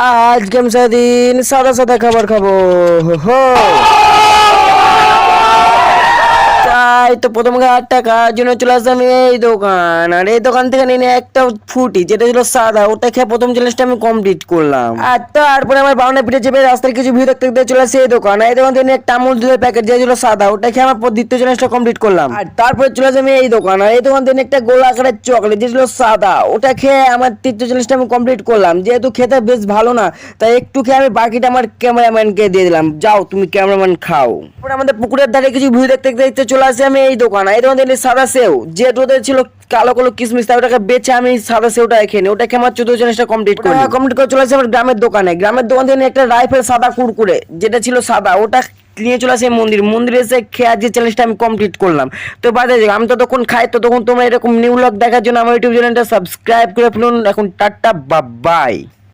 আজকে আমি সারাদিন সাদা সাদা খাবার খাবো। হো তাই তো প্রথম 8 টাকার জন্য চলে আসলাম এই দোকান, আর এই দোকান থেকে নিয়ে একটা ফুটি যেটা ছিল সাদা, ওটা খেয়ে প্রথম চ্যালেঞ্জটা আমি কমপ্লিট করলাম। আর তারপরে আমার বাউন্ডারি পিঠে চেপে রাস্তার কিছু ভিউ দেখতে দেখতে চলে আসে এই দোকান। এই দোকান থেকে একটা আমুল দুধের প্যাকেট যেটা ছিল সাদা, ওটা খেয়ে আমার দ্বিতীয় চ্যালেঞ্জটা কমপ্লিট করলাম। আর তারপরে চলে আসলাম এই দোকান, আর এই দোকান থেকে একটা গোল আকারের চকলেট যেটা ছিল সাদা, ওটা খেয়ে আমার তৃতীয় চ্যালেঞ্জটা আমি কমপ্লিট করলাম। যেহেতু খেতে বেশ ভালো না, তাই একটু খেয়ে আমি বাকিটা আমার ক্যামেরাম্যানকে দিয়ে দিলাম, যাও তুমি ক্যামেরাম্যান খাও। তারপরে আমাদের পুকুরের ধারে কিছু ভিউ দেখতে দেখতে চলে আসে আমি এই দোকান। এই দোকান থেকে সাদা সেও যেহেতু ওদের ছিল কালো কালো কিসমিস, তাই ওটাকে বেছে আমি সাদা সেওটা খেয়ে নিই। ওটা খেয়ে আমার 14 চ্যালেঞ্জটা কমপ্লিট করে চলে আসে আমার গ্রামের দোকানে। গ্রামের দোকান থেকে একটা রাইফেল সাদা কুরকুরে যেটা ছিল সাদা, ওটা নিয়ে চলে আসে মন্দিরে এসে খেয়ে যে চ্যালেঞ্জটা আমি কমপ্লিট করলাম। তো বাদে আমি ততক্ষণ খাই, ততক্ষণ তোমরা এরকম নিউ ব্লগ দেখার জন্য আমার ইউটিউব চ্যানেলটা সাবস্ক্রাইব করে ফেলুন। এখন টাটা বাই।